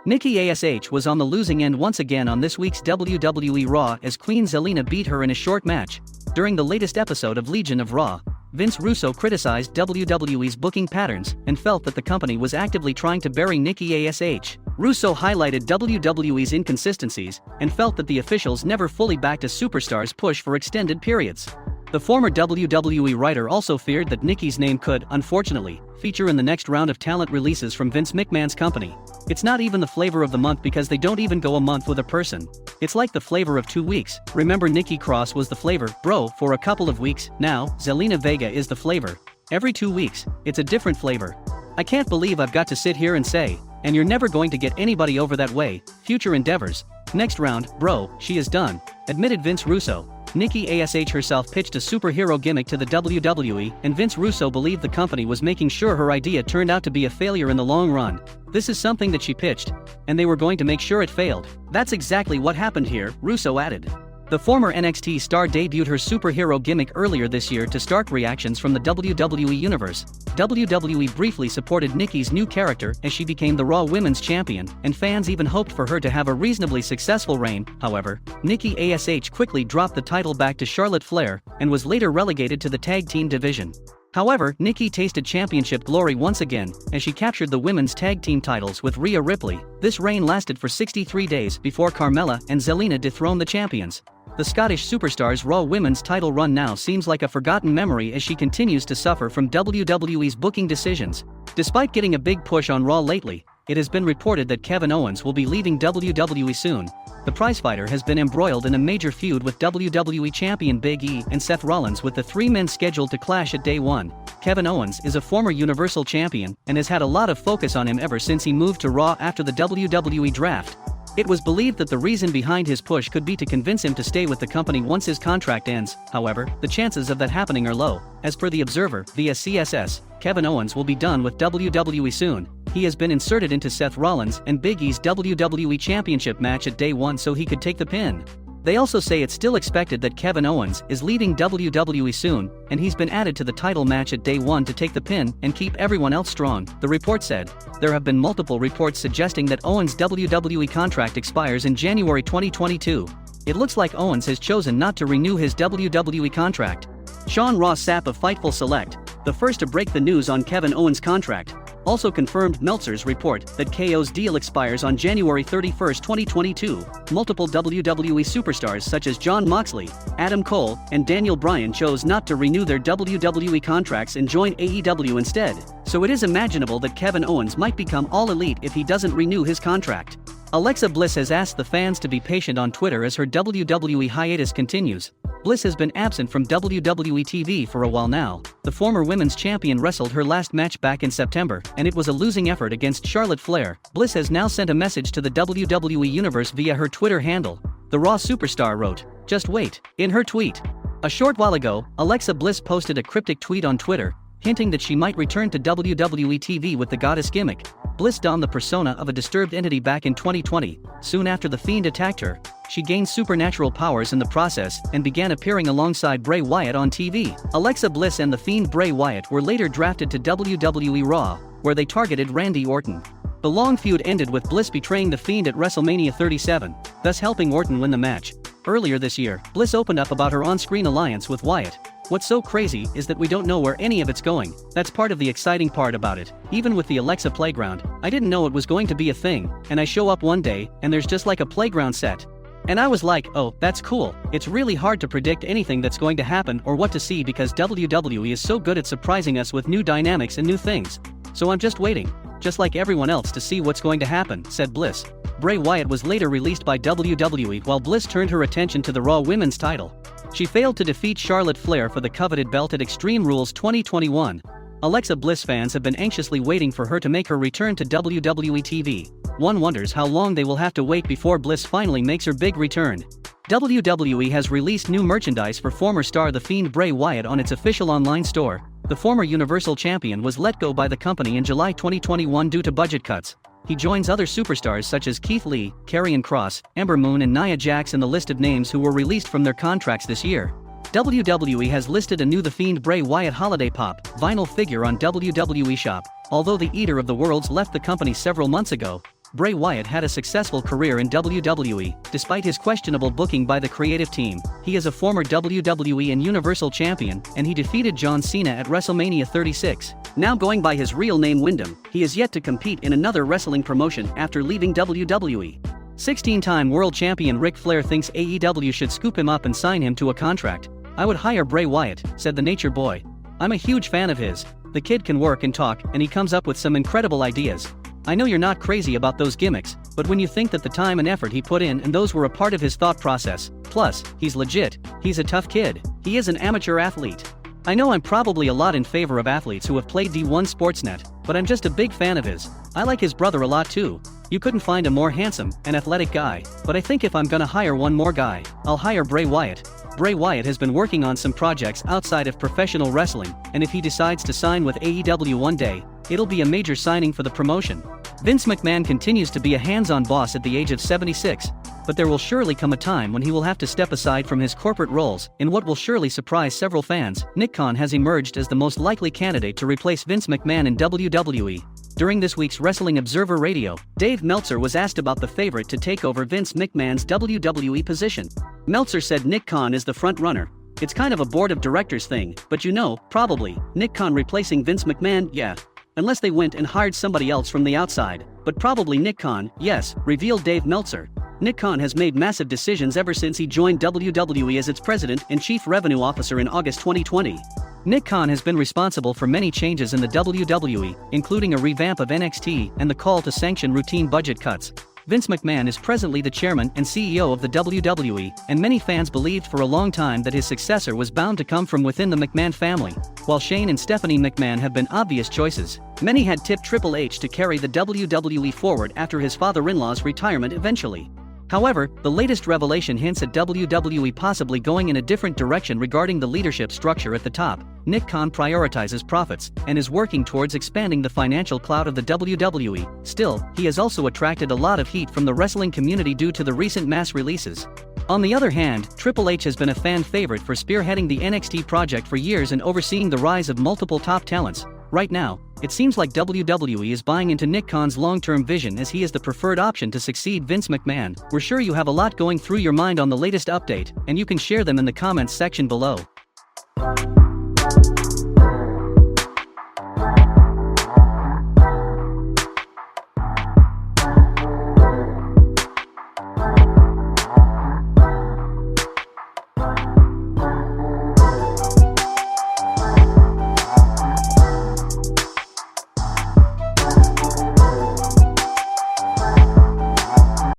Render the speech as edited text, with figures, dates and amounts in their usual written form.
Nikki ASH was on the losing end once again on this week's WWE Raw as Queen Zelina beat her in a short match. During the latest episode of Legion of Raw, Vince Russo criticized WWE's booking patterns and felt that the company was actively trying to bury Nikki ASH. Russo highlighted WWE's inconsistencies and felt that the officials never fully backed a superstar's push for extended periods. The former WWE writer also feared that Nikki's name could, unfortunately, feature in the next round of talent releases from Vince McMahon's company. It's not even the flavor of the month because they don't even go a month with a person. It's like the flavor of 2 weeks. Remember, Nikki Cross was the flavor, bro, for a couple of weeks. Now, Zelina Vega is the flavor. Every 2 weeks, it's a different flavor. I can't believe I've got to sit here and say, and you're never going to get anybody over that way. Future endeavors. Next round, bro, she is done, admitted Vince Russo. Nikki ASH herself pitched a superhero gimmick to the WWE, and Vince Russo believed the company was making sure her idea turned out to be a failure in the long run. This is something that she pitched, and they were going to make sure it failed. That's exactly what happened here, Russo added. The former NXT star debuted her superhero gimmick earlier this year to stark reactions from the WWE universe. WWE briefly supported Nikki's new character as she became the Raw Women's Champion, and fans even hoped for her to have a reasonably successful reign. However, Nikki ASH quickly dropped the title back to Charlotte Flair and was later relegated to the tag team division. However, Nikki tasted championship glory once again as she captured the women's tag team titles with Rhea Ripley. This reign lasted for 63 days before Carmella and Zelina dethroned the champions. The Scottish superstar's Raw Women's title run now seems like a forgotten memory as she continues to suffer from WWE's booking decisions. Despite getting a big push on Raw lately, it has been reported that Kevin Owens will be leaving WWE soon. The prizefighter has been embroiled in a major feud with WWE Champion Big E and Seth Rollins, with the three men scheduled to clash at Day 1. Kevin Owens is a former Universal Champion and has had a lot of focus on him ever since he moved to Raw after the WWE draft. It was believed that the reason behind his push could be to convince him to stay with the company once his contract ends. However, the chances of that happening are low. As per The Observer, via CSS, Kevin Owens will be done with WWE soon. He has been inserted into Seth Rollins and Big E's WWE Championship match at Day 1 so he could take the pin. They also say it's still expected that Kevin Owens is leaving WWE soon, and he's been added to the title match at Day 1 to take the pin and keep everyone else strong, the report said. There have been multiple reports suggesting that Owens' WWE contract expires in January 2022. It looks like Owens has chosen not to renew his WWE contract. Sean Ross Sapp of Fightful Select, the first to break the news on Kevin Owens' contract, also confirmed Meltzer's report that KO's deal expires on January 31, 2022. Multiple WWE superstars such as Jon Moxley, Adam Cole, and Daniel Bryan chose not to renew their WWE contracts and join AEW instead, so it is imaginable that Kevin Owens might become All Elite if he doesn't renew his contract. Alexa Bliss has asked the fans to be patient on Twitter as her WWE hiatus continues. Bliss has been absent from WWE TV for a while now. The former women's champion wrestled her last match back in September, and it was a losing effort against Charlotte Flair. Bliss has now sent a message to the WWE Universe via her Twitter handle. The Raw superstar wrote, "Just wait." In her tweet. A short while ago, Alexa Bliss posted a cryptic tweet on Twitter, hinting that she might return to WWE TV with the goddess gimmick. Bliss donned the persona of a disturbed entity back in 2020. Soon after the Fiend attacked her, she gained supernatural powers in the process and began appearing alongside Bray Wyatt on TV. Alexa Bliss and the Fiend Bray Wyatt were later drafted to WWE Raw, where they targeted Randy Orton. The long feud ended with Bliss betraying the Fiend at WrestleMania 37, thus helping Orton win the match. Earlier this year, Bliss opened up about her on-screen alliance with Wyatt. What's so crazy is that we don't know where any of it's going. That's part of the exciting part about it. Even with the Alexa playground, I didn't know it was going to be a thing, and I show up one day, and there's just like a playground set. And I was like, oh, that's cool. It's really hard to predict anything that's going to happen or what to see because WWE is so good at surprising us with new dynamics and new things. So I'm just waiting, just like everyone else, to see what's going to happen, said Bliss. Bray Wyatt was later released by WWE while Bliss turned her attention to the Raw Women's title. She failed to defeat Charlotte Flair for the coveted belt at Extreme Rules 2021. Alexa Bliss fans have been anxiously waiting for her to make her return to WWE TV. One wonders how long they will have to wait before Bliss finally makes her big return. WWE has released new merchandise for former star The Fiend Bray Wyatt on its official online store. The former Universal Champion was let go by the company in July 2021 due to budget cuts. He joins other superstars such as Keith Lee, Karrion Kross, Ember Moon and Nia Jax in the list of names who were released from their contracts this year. WWE has listed a new The Fiend Bray Wyatt Holiday Pop vinyl figure on WWE Shop. Although the Eater of the Worlds left the company several months ago, Bray Wyatt had a successful career in WWE, despite his questionable booking by the creative team. He is a former WWE and Universal Champion, and he defeated John Cena at WrestleMania 36. Now going by his real name Wyndham, he is yet to compete in another wrestling promotion after leaving WWE. 16-time world champion Ric Flair thinks AEW should scoop him up and sign him to a contract. "I would hire Bray Wyatt," said the Nature Boy. "I'm a huge fan of his. The kid can work and talk, and he comes up with some incredible ideas. I know you're not crazy about those gimmicks, but when you think that the time and effort he put in and those were a part of his thought process, plus, he's legit, he's a tough kid, he is an amateur athlete. I know I'm probably a lot in favor of athletes who have played D1 Sportsnet, but I'm just a big fan of his. I like his brother a lot too. You couldn't find a more handsome and athletic guy, but I think if I'm gonna hire one more guy, I'll hire Bray Wyatt." Bray Wyatt has been working on some projects outside of professional wrestling, and if he decides to sign with AEW one day, it'll be a major signing for the promotion. Vince McMahon continues to be a hands-on boss at the age of 76, but there will surely come a time when he will have to step aside from his corporate roles. In what will surely surprise several fans, Nick Khan has emerged as the most likely candidate to replace Vince McMahon in WWE. During this week's Wrestling Observer Radio, Dave Meltzer was asked about the favorite to take over Vince McMahon's WWE position. Meltzer said Nick Khan is the front runner. "It's kind of a board of directors thing, but probably, Nick Khan replacing Vince McMahon, yeah. Unless they went and hired somebody else from the outside, but probably Nick Khan, yes," revealed Dave Meltzer. Nick Khan has made massive decisions ever since he joined WWE as its president and chief revenue officer in August 2020. Nick Khan has been responsible for many changes in the WWE, including a revamp of NXT and the call to sanction routine budget cuts. Vince McMahon is presently the chairman and CEO of the WWE, and many fans believed for a long time that his successor was bound to come from within the McMahon family. While Shane and Stephanie McMahon have been obvious choices, many had tipped Triple H to carry the WWE forward after his father-in-law's retirement eventually. However, the latest revelation hints at WWE possibly going in a different direction regarding the leadership structure at the top. Nick Khan prioritizes profits and is working towards expanding the financial clout of the WWE. Still, he has also attracted a lot of heat from the wrestling community due to the recent mass releases. On the other hand, Triple H has been a fan favorite for spearheading the NXT project for years and overseeing the rise of multiple top talents. Right now, it seems like WWE is buying into Nick Khan's long-term vision as he is the preferred option to succeed Vince McMahon. We're sure you have a lot going through your mind on the latest update, and you can share them in the comments section below.